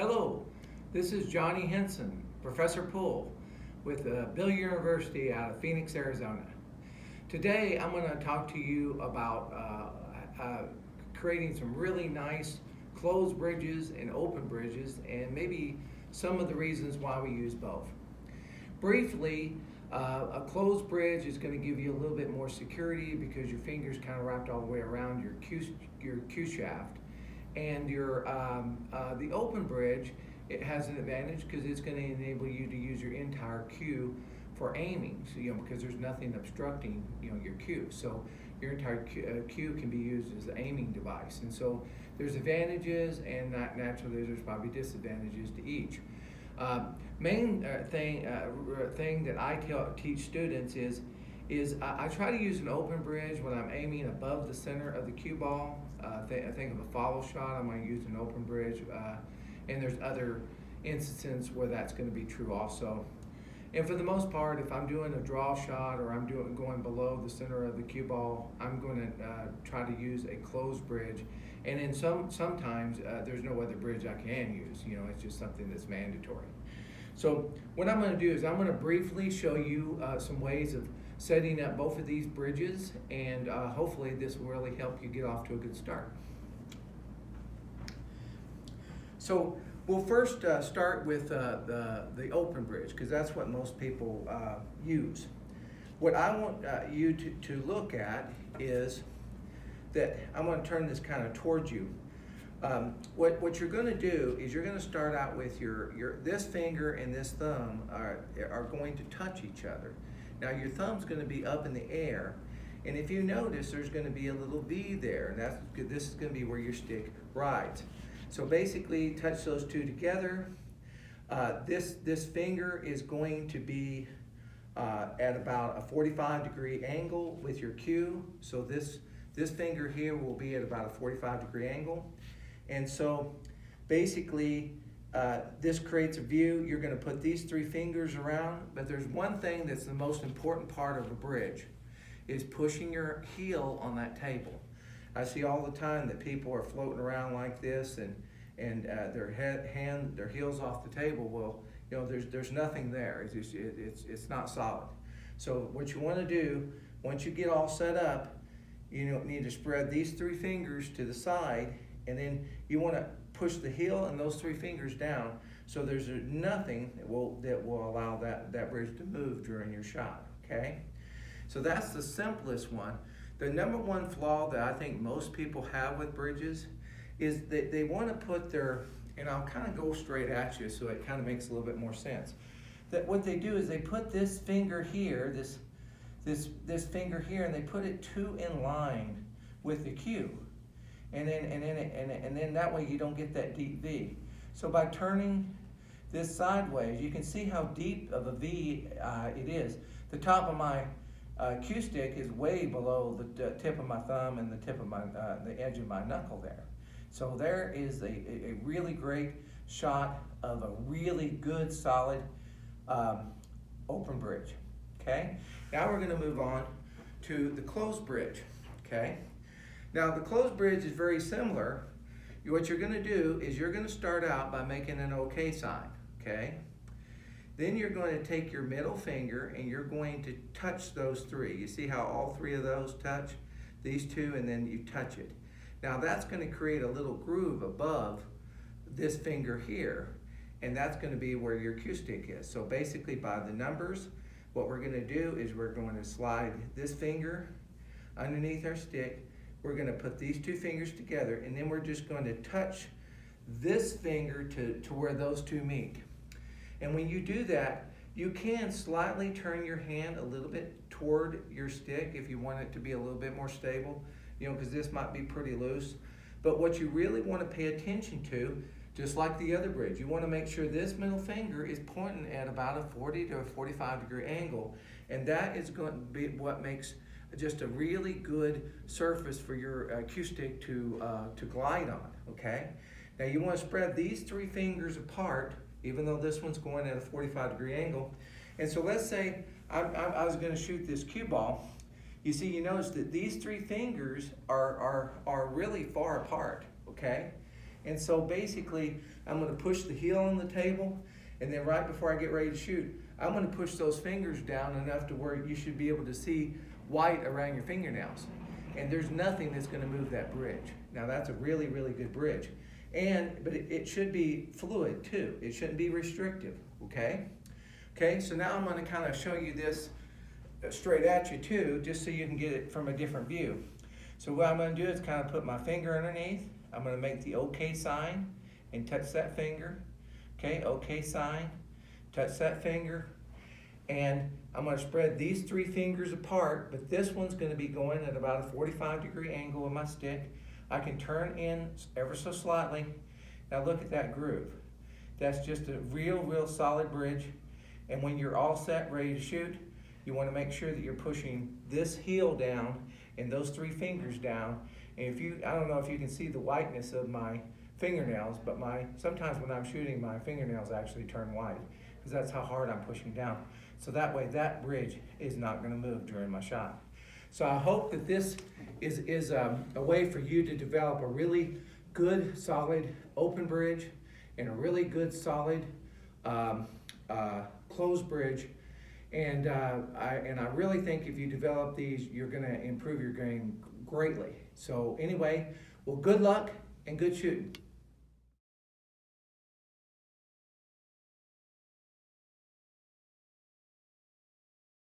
Hello, this is Johnny Henson, Professor Poole with Billiard University out of Phoenix, Arizona. Today I'm going to talk to you about creating some really nice closed bridges and open bridges and maybe some of the reasons why we use both. Briefly, a closed bridge is going to give you a little bit more security because your fingers kind of wrapped all the way around your cue shaft. And the open bridge, it has an advantage because it's going to enable you to use your entire cue for aiming. So, because there's nothing obstructing, your cue. So your entire cue can be used as an aiming device. And so there's advantages, and naturally there's probably disadvantages to each. Main thing that I teach students is I try to use an open bridge when I'm aiming above the center of the cue ball. I think of a follow shot, I'm going to use an open bridge, and there's other instances where that's going to be true also. And for the most part, if I'm doing a draw shot or I'm going below the center of the cue ball, I'm going to try to use a closed bridge. And then sometimes there's no other bridge I can use. It's just something that's mandatory. So what I'm going to do is I'm going to briefly show you some ways of setting up both of these bridges, and hopefully this will really help you get off to a good start. So we'll first start with the open bridge, because that's what most people use. What I want you to look at is that I'm going to turn this kind of towards you. What you're going to do is you're going to start out with this finger and this thumb are going to touch each other. Now your thumb's going to be up in the air, and if you notice, there's going to be a little V there, and this is going to be where your stick rides. So basically, touch those two together. This finger is going to be at about a 45-degree angle with your cue. So this finger here will be at about a 45-degree angle. And so basically, this creates a view. You're going to put these three fingers around, but there's one thing that's the most important part of a bridge, is pushing your heel on that table. I see all the time that people are floating around like this and their heels off the table. Well, there's nothing there. It's not solid. So what you want to do, once you get all set up, you need to spread these three fingers to the side, and then you want to push the heel and those three fingers down, so there's nothing that will allow that bridge to move during your shot. Okay, so that's the simplest one. The number one flaw that I think most people have with bridges is that they want to put and I'll kind of go straight at you so it kind of makes a little bit more sense. That what they do is they put this finger here, this finger here, and they put it two in line with the cue. And then that way you don't get that deep V. So by turning this sideways, you can see how deep of a V it is. The top of my cue stick is way below the tip of my thumb and the tip of the edge of my knuckle there. So there is a really great shot of a really good solid open bridge. Okay. Now we're going to move on to the closed bridge. Okay. Now the closed bridge is very similar. What you're going to do is you're going to start out by making an OK sign, okay? Then you're going to take your middle finger and you're going to touch those three. You see how all three of those touch? These two, and then you touch it. Now that's going to create a little groove above this finger here, and that's going to be where your cue stick is. So basically by the numbers, what we're going to do is we're going to slide this finger underneath our stick. We're going to put these two fingers together, and then we're just going to touch this finger to where those two meet. And when you do that, you can slightly turn your hand a little bit toward your stick if you want it to be a little bit more stable, because this might be pretty loose. But what you really want to pay attention to, just like the other bridge, you want to make sure this middle finger is pointing at about a 40 to a 45-degree angle, and that is going to be what makes just a really good surface for your cue stick to glide on, okay? Now you want to spread these three fingers apart, even though this one's going at a 45-degree angle. And so let's say I was going to shoot this cue ball. You see, you notice that these three fingers are really far apart, okay? And so basically, I'm gonna push the heel on the table, and then right before I get ready to shoot, I'm gonna push those fingers down enough to where you should be able to see white around your fingernails. And there's nothing that's gonna move that bridge. Now that's a really, really good bridge. But it should be fluid too. It shouldn't be restrictive, okay? Okay, so now I'm gonna kind of show you this straight at you too, just so you can get it from a different view. So what I'm gonna do is kind of put my finger underneath. I'm gonna make the OK sign and touch that finger. Okay, OK sign, touch that finger. And I'm gonna spread these 3 fingers apart, but this one's gonna be going at about a 45-degree angle with my stick. I can turn in ever so slightly. Now look at that groove. That's just a real solid bridge. And when you're all set, ready to shoot, you wanna make sure that you're pushing this heel down and those 3 fingers down. And I don't know if you can see the whiteness of my fingernails, but sometimes when I'm shooting, my fingernails actually turn white because that's how hard I'm pushing down. So that way, that bridge is not gonna move during my shot. So I hope that this is a way for you to develop a really good, solid open bridge and a really good, solid closed bridge. And I really think if you develop these, you're gonna improve your game greatly. So anyway, well, good luck and good shooting.